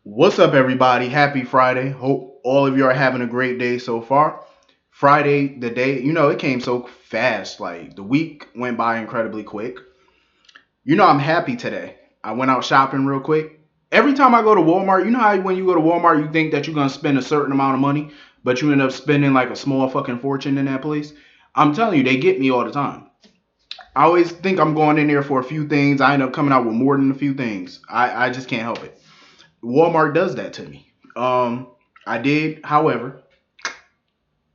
What's up, everybody? Happy Friday. Hope all of you are having a great day so far. Friday, the day, it came so fast. Like, the week went by incredibly quick. I'm happy today. I went out shopping real quick. Every time I go to Walmart, you know how when you go to Walmart, you think that you're going to spend a certain amount of money, but you end up spending like a small fucking fortune in that place? I'm telling you, they get me all the time. I always think I'm going in there for a few things. I end up coming out with more than a few things. I just can't help it. Walmart does that to me. I did, however,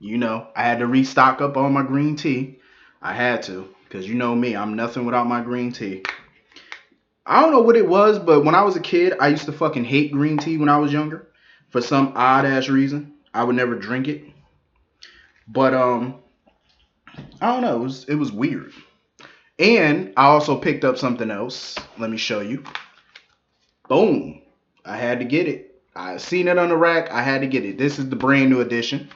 I had to restock up on my green tea. I had to, because you know me, I'm nothing without my green tea. I don't know what it was, but when I was a kid, I used to fucking hate green tea when I was younger. For some odd ass reason. I would never drink it. But I don't know, it was weird. And I also picked up something else. Let me show you. Boom. I had to get it. I seen it on the rack. I had to get it. This is the brand new edition.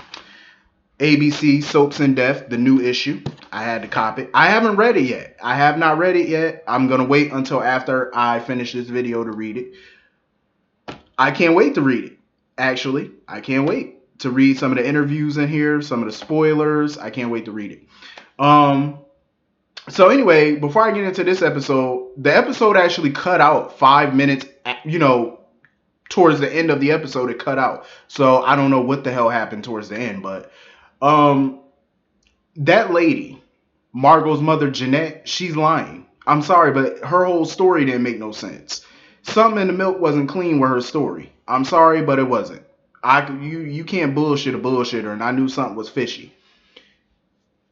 ABC Soaps in Death, the new issue. I had to cop it. I haven't read it yet. I have not read it yet. I'm going to wait until after I finish this video to read it. I can't wait to read it. Actually, I can't wait to read some of the interviews in here, some of the spoilers. I can't wait to read it. So anyway, before I get into this episode, the episode actually cut out 5 minutes, towards the end of the episode, it cut out. So I don't know what the hell happened towards the end, but that lady, Margot's mother, Jeanette, she's lying. I'm sorry, but her whole story didn't make no sense. Something in the milk wasn't clean with her story. I'm sorry, but it wasn't. You can't bullshit a bullshitter, and I knew something was fishy.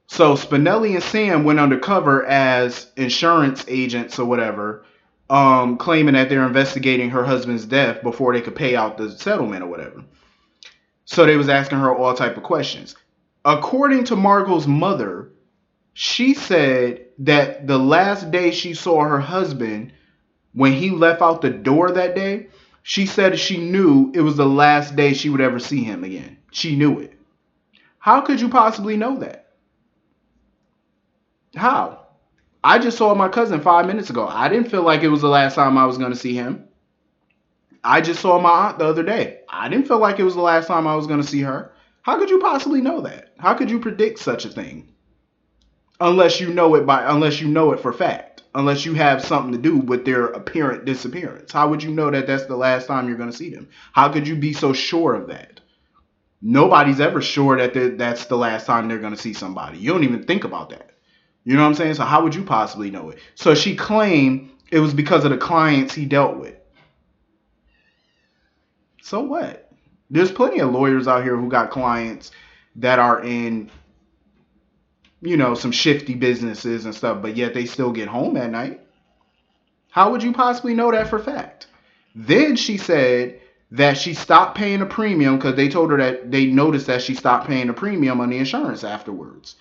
So Spinelli and Sam went undercover as insurance agents or whatever, claiming that they're investigating her husband's death before they could pay out the settlement or whatever. So they was asking her all type of questions. According to Margot's mother, she said that the last day she saw her husband, when he left out the door that day, she said she knew it was the last day she would ever see him again. She knew it. How could you possibly know that? How? I just saw my cousin 5 minutes ago. I didn't feel like it was the last time I was going to see him. I just saw my aunt the other day. I didn't feel like it was the last time I was going to see her. How could you possibly know that? How could you predict such a thing? Unless you know it for fact. Unless you have something to do with their apparent disappearance. How would you know that that's the last time you're going to see them? How could you be so sure of that? Nobody's ever sure that that's the last time they're going to see somebody. You don't even think about that. You know what I'm saying? So how would you possibly know it? So she claimed it was because of the clients he dealt with. So what? There's plenty of lawyers out here who got clients that are in, some shifty businesses and stuff, but yet they still get home at night. How would you possibly know that for fact? Then she said that she stopped paying a premium because they told her that they noticed that she stopped paying a premium on the insurance afterwards.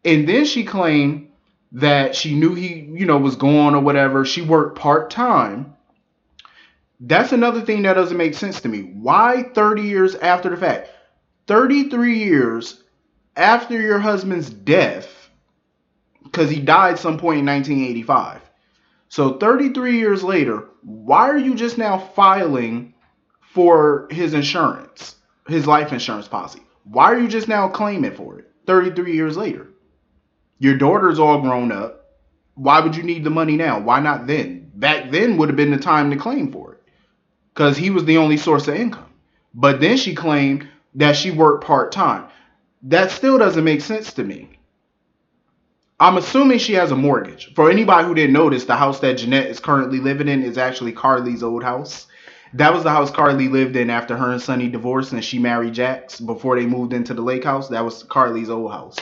And then she claimed that she knew he, was gone or whatever. She worked part-time. That's another thing that doesn't make sense to me. Why 30 years after the fact? 33 years after your husband's death, because he died some point in 1985. So 33 years later, why are you just now filing for his insurance, his life insurance policy? Why are you just now claiming for it 33 years later? Your daughter's all grown up. Why would you need the money now? Why not then? Back then would have been the time to claim for it because he was the only source of income. But then she claimed that she worked part-time. That still doesn't make sense to me. I'm assuming she has a mortgage. For anybody who didn't notice, the house that Jeanette is currently living in is actually Carly's old house. That was the house Carly lived in after her and Sonny divorced and she married Jax before they moved into the lake house. That was Carly's old house.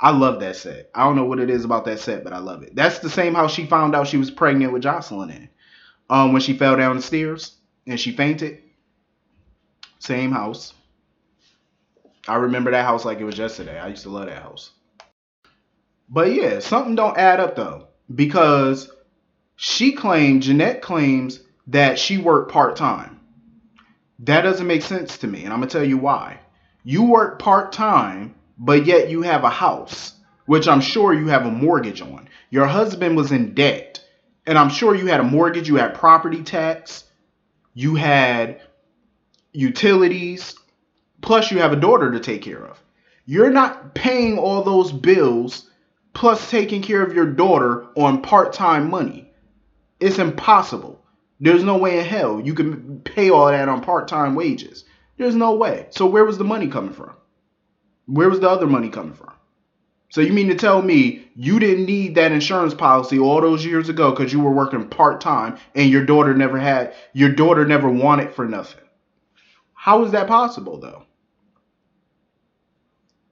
I love that set. I don't know what it is about that set, but I love it. That's the same house she found out she was pregnant with Jocelyn in. When she fell down the stairs and she fainted. Same house. I remember that house like it was yesterday. I used to love that house. But yeah, something don't add up though. Because Jeanette claims that she worked part-time. That doesn't make sense to me. And I'm going to tell you why. You work part-time, but yet you have a house, which I'm sure you have a mortgage on. Your husband was in debt, and I'm sure you had a mortgage, you had property tax. You had utilities, plus you have a daughter to take care of. You're not paying all those bills plus taking care of your daughter on part-time money. It's impossible. There's no way in hell you can pay all that on part-time wages. There's no way. So where was the money coming from? Where was the other money coming from? So you mean to tell me you didn't need that insurance policy all those years ago because you were working part-time and your daughter never wanted for nothing? How is that possible though?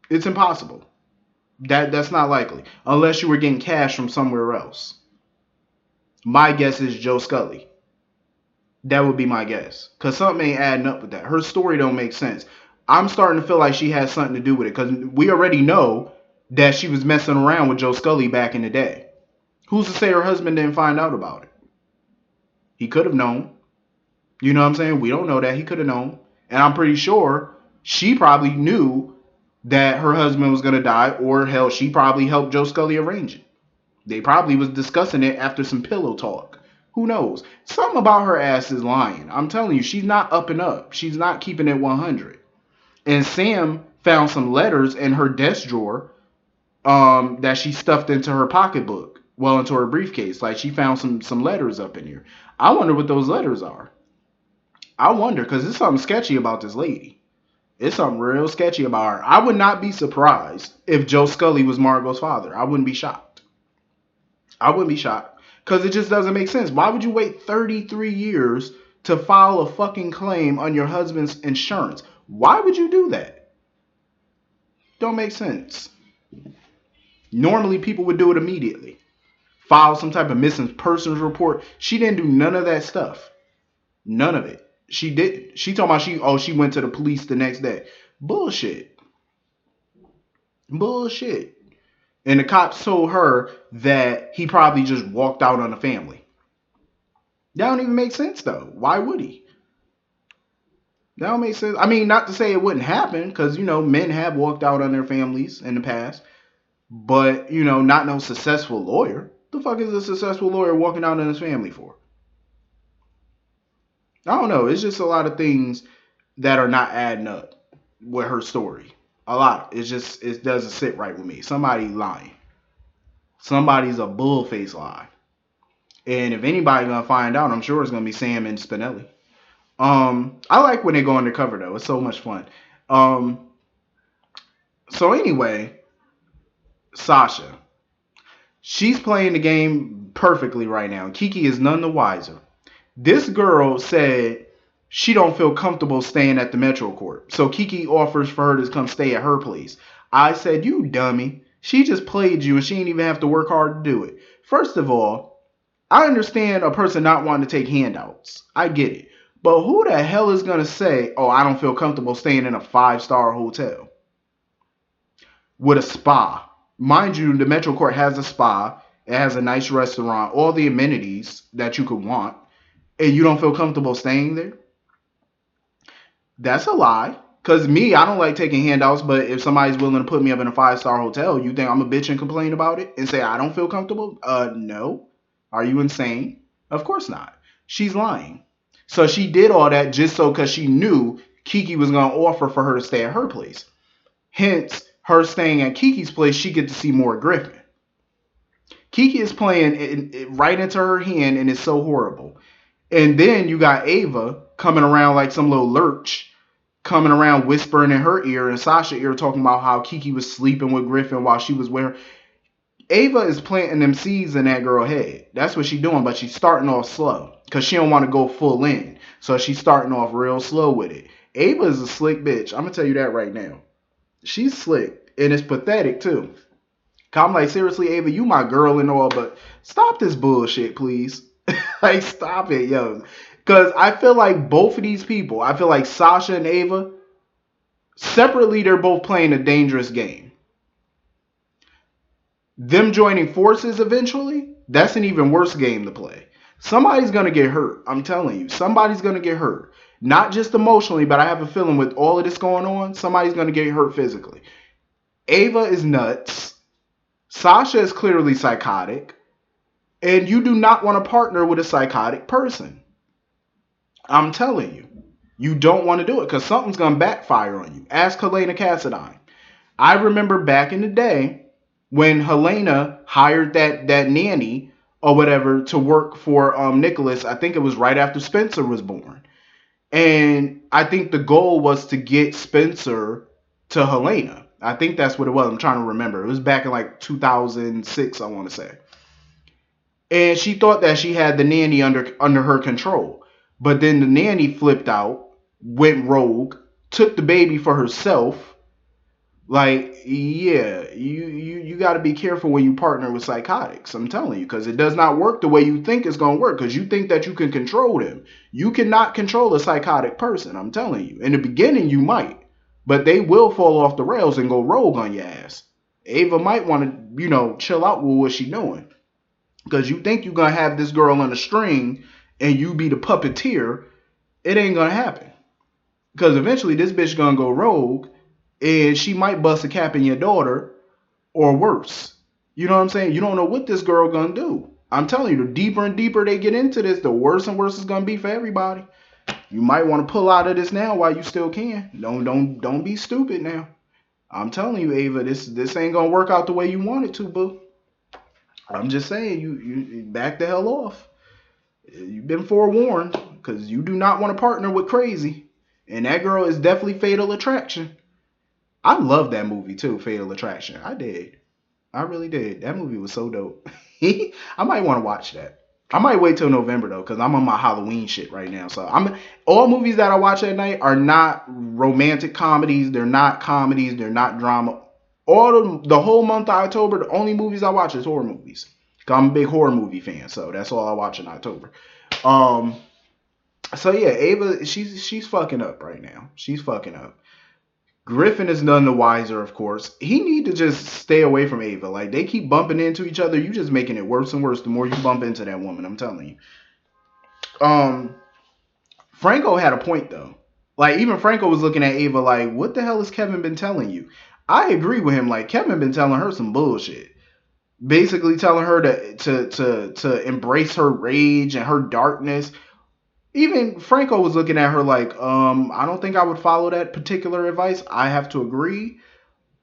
It's impossible. That's not likely unless you were getting cash from somewhere else. My guess is Joe Scully. That would be my guess. Because something ain't adding up with that. Her story don't make sense. I'm starting to feel like she has something to do with it. Because we already know that she was messing around with Joe Scully back in the day. Who's to say her husband didn't find out about it? He could have known. You know what I'm saying? We don't know that. He could have known. And I'm pretty sure she probably knew that her husband was going to die. Or hell, she probably helped Joe Scully arrange it. They probably was discussing it after some pillow talk. Who knows? Something about her ass is lying. I'm telling you, she's not up and up. She's not keeping it 100. And Sam found some letters in her desk drawer that she stuffed into her pocketbook. Well, into her briefcase. Like she found some letters up in here. I wonder what those letters are. I wonder, because there's something sketchy about this lady. It's something real sketchy about her. I would not be surprised if Joe Scully was Margot's father. I wouldn't be shocked. I wouldn't be shocked. Because it just doesn't make sense. Why would you wait 33 years to file a fucking claim on your husband's insurance? Why would you do that? Don't make sense. Normally people would do it immediately. File some type of missing persons report. She didn't do none of that stuff. None of it. She did. She talking about she went to the police the next day. Bullshit. Bullshit. And the cops told her that he probably just walked out on the family. That don't even make sense though. Why would he? That don't make sense. I mean, not to say it wouldn't happen, because men have walked out on their families in the past. But, not no successful lawyer. The fuck is a successful lawyer walking out on his family for? I don't know. It's just a lot of things that are not adding up with her story. A lot. It doesn't sit right with me. Somebody lying. Somebody's a bullface lie. And if anybody gonna find out, I'm sure it's gonna be Sam and Spinelli. I like when they go undercover though. It's so much fun. So anyway, Sasha. She's playing the game perfectly right now. Kiki is none the wiser. This girl said she don't feel comfortable staying at the Metro Court. So Kiki offers for her to come stay at her place. I said, you dummy. She just played you and she didn't even have to work hard to do it. First of all, I understand a person not wanting to take handouts. I get it. But who the hell is going to say, oh, I don't feel comfortable staying in a 5-star hotel with a spa? Mind you, the Metro Court has a spa. It has a nice restaurant, all the amenities that you could want. And you don't feel comfortable staying there? That's a lie. Because me, I don't like taking handouts, but if somebody's willing to put me up in a 5-star hotel, you think I'm a bitch and complain about it and say I don't feel comfortable? No. Are you insane? Of course not. She's lying. So she did all that just so because she knew Kiki was going to offer for her to stay at her place. Hence, her staying at Kiki's place, she get to see more Griffin. Kiki is playing it right into her hand, and it's so horrible. And then you got Ava coming around like some little lurch, coming around whispering in her ear and Sasha's ear talking about how Kiki was sleeping with Griffin while she was with her. Ava is planting them seeds in that girl's head. That's what she's doing, but she's starting off slow because she don't want to go full in. So she's starting off real slow with it. Ava is a slick bitch. I'm going to tell you that right now. She's slick, and it's pathetic too. I'm like, seriously, Ava, you my girl and all, but stop this bullshit, please. Like, stop it, yo. Because I feel like both of these people, I feel like Sasha and Ava, separately, they're both playing a dangerous game. Them joining forces eventually, that's an even worse game to play. Somebody's going to get hurt. I'm telling you, somebody's going to get hurt. Not just emotionally, but I have a feeling with all of this going on, somebody's going to get hurt physically. Ava is nuts. Sasha is clearly psychotic. And you do not want to partner with a psychotic person. I'm telling you, you don't want to do it because something's gonna backfire on you. Ask Helena Cassadine. I remember back in the day when Helena hired that nanny or whatever to work for Nicholas. I think it was right after Spencer was born, and I think the goal was to get Spencer to Helena. I think that's what it was. I'm trying to remember. It was back in like 2006, I want to say. And she thought that she had the nanny under her control. But then the nanny flipped out, went rogue, took the baby for herself. Like, yeah, you got to be careful when you partner with psychotics. I'm telling you, because it does not work the way you think it's going to work. Because you think that you can control them. You cannot control a psychotic person. I'm telling you. In the beginning, you might, but they will fall off the rails and go rogue on your ass. Ava might want to, chill out with what she's doing. Because you think you're going to have this girl on a string and you be the puppeteer, it ain't going to happen. Because eventually this bitch going to go rogue and she might bust a cap in your daughter or worse. You know what I'm saying? You don't know what this girl going to do. I'm telling you, the deeper and deeper they get into this, the worse and worse it's going to be for everybody. You might want to pull out of this now while you still can. Don't be stupid now. I'm telling you, Ava, this ain't going to work out the way you want it to, boo. I'm just saying, you back the hell off. You've been forewarned because you do not want to partner with crazy. And that girl is definitely Fatal Attraction. I love that movie too, Fatal Attraction. I did. I really did. That movie was so dope. I might want to watch that. I might wait till November though, because I'm on my Halloween shit right now. So all movies that I watch at night are not romantic comedies. They're not comedies. They're not drama. The whole month of October, the only movies I watch is horror movies. I'm a big horror movie fan, so that's all I watch in October. Um, so yeah, Ava, she's fucking up right now. She's fucking up. Griffin is none the wiser, of course. He need to just stay away from Ava. Like they keep bumping into each other. You just making it worse and worse the more you bump into that woman. I'm telling you. Franco had a point though. Like even Franco was looking at Ava like, what the hell has Kevin been telling you? I agree with him. Like Kevin been telling her some bullshit. Basically telling her to embrace her rage and her darkness. Even Franco was looking at her like, I don't think I would follow that particular advice. I have to agree.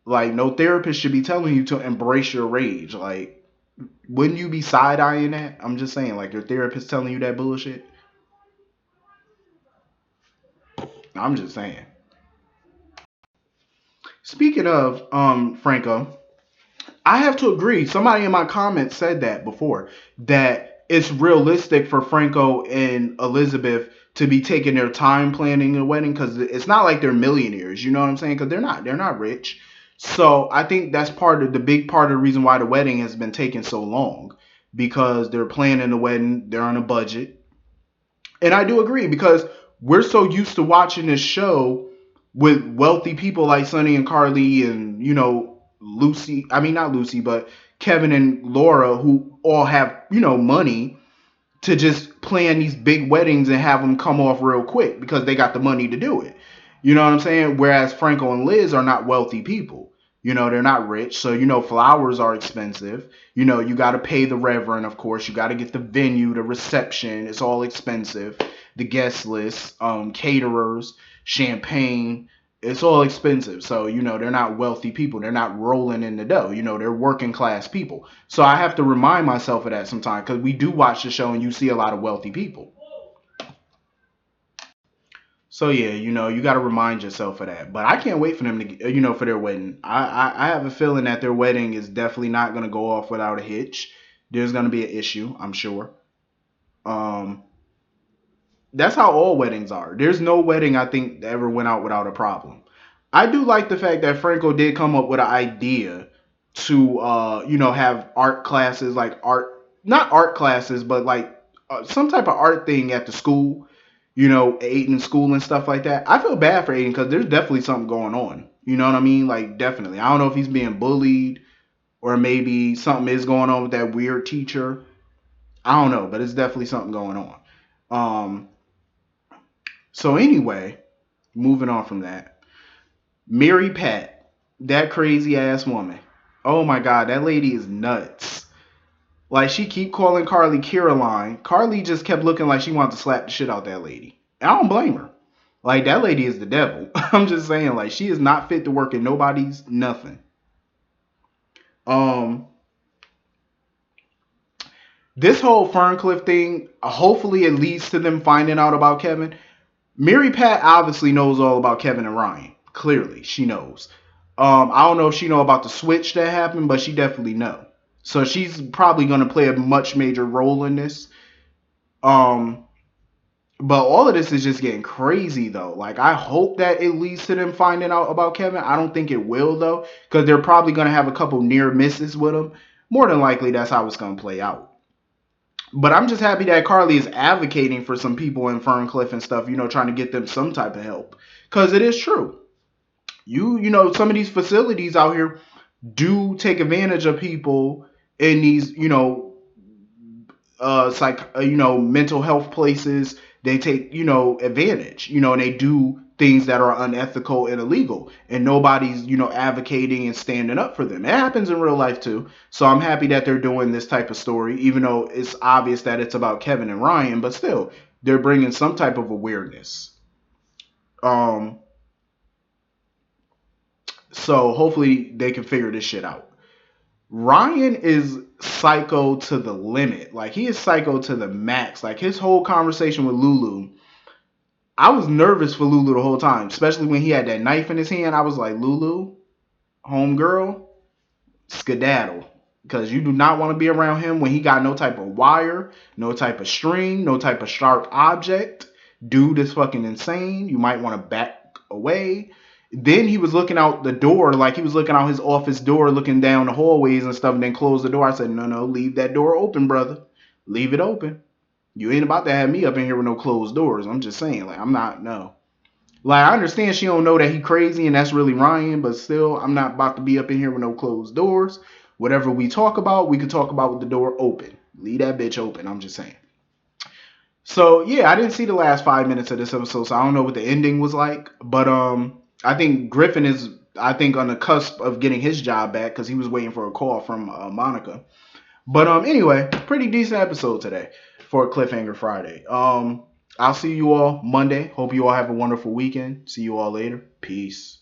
Like, no therapist should be telling you to embrace your rage. Like, wouldn't you be side-eyeing that? I'm just saying, like, your therapist telling you that bullshit. I'm just saying. Speaking of Franco, I have to agree. Somebody in my comments said that before, that it's realistic for Franco and Elizabeth to be taking their time planning a wedding because it's not like they're millionaires. You know what I'm saying? Because they're not. They're not rich. So I think that's part of the big part of the reason why the wedding has been taking so long, because they're planning the wedding. They're on a budget. And I do agree because we're so used to watching this show with wealthy people like Sonny and Carly and, Lucy. I mean, not Lucy, but Kevin and Laura, who all have, money to just plan these big weddings and have them come off real quick because they got the money to do it. You know what I'm saying? Whereas Franco and Liz are not wealthy people. They're not rich. So, flowers are expensive. You got to pay the reverend, of course. You got to get the venue, the reception. It's all expensive. The guest list, caterers, champagne. It's all expensive. So, they're not wealthy people. They're not rolling in the dough. They're working class people. So I have to remind myself of that sometimes because we do watch the show and you see a lot of wealthy people. So yeah, you got to remind yourself of that. But I can't wait for them to, for their wedding. I have a feeling that their wedding is definitely not going to go off without a hitch. There's going to be an issue, I'm sure. Um, that's how all weddings are. There's no wedding I think that ever went out without a problem. I do like the fact that Franco did come up with an idea to, have art classes, like not art classes, but like some type of art thing at the school, Aiden school and stuff like that. I feel bad for Aiden because there's definitely something going on. You know what I mean? Like, definitely. I don't know if he's being bullied or maybe something is going on with that weird teacher. I don't know, but it's definitely something going on. Um, so anyway, moving on from that. Mary Pat, that crazy ass woman. Oh my God, that lady is nuts. Like she keep calling Carly Caroline. Carly just kept looking like she wanted to slap the shit out that lady. I don't blame her. Like, that lady is the devil. I'm just saying, like, she is not fit to work in nobody's nothing. Um, this whole Ferncliff thing, hopefully it leads to them finding out about Kevin. Mary Pat obviously knows all about Kevin and Ryan. Clearly, she knows. I don't know if she know about the switch that happened, but she definitely know. So she's probably gonna play a much major role in this. Um, but all of this is just getting crazy though. Like, I hope that it leads to them finding out about Kevin. I don't think it will though, because they're probably gonna have a couple near misses with him. More than likely, that's how it's gonna play out. But I'm just happy that Carly is advocating for some people in Ferncliff and stuff, trying to get them some type of help. Because it is true. Some of these facilities out here do take advantage of people in these, mental health places. They take, advantage, and they do things that are unethical and illegal, and nobody's, advocating and standing up for them. It happens in real life too. So I'm happy that they're doing this type of story, even though it's obvious that it's about Kevin and Ryan, but still, they're bringing some type of awareness. Um, so hopefully they can figure this shit out. Ryan is psycho to the limit. Like, he is psycho to the max. Like, his whole conversation with Lulu, I was nervous for Lulu the whole time, especially when he had that knife in his hand. I was like, Lulu, homegirl, skedaddle. Because you do not want to be around him when he got no type of wire, no type of string, no type of sharp object. Dude is fucking insane. You might want to back away. Then he was looking out the door, like he was looking out his office door, looking down the hallways and stuff, and then closed the door. I said, no, leave that door open, brother. Leave it open. You ain't about to have me up in here with no closed doors. I'm just saying, like, I'm not, no. Like, I understand she don't know that he crazy and that's really Ryan, but still, I'm not about to be up in here with no closed doors. Whatever we talk about, we could talk about with the door open. Leave that bitch open. I'm just saying. So yeah, I didn't see the last 5 minutes of this episode, so I don't know what the ending was like. But I think Griffin is, I think, on the cusp of getting his job back because he was waiting for a call from Monica. But anyway, pretty decent episode today for Cliffhanger Friday. I'll see you all Monday. Hope you all have a wonderful weekend. See you all later. Peace.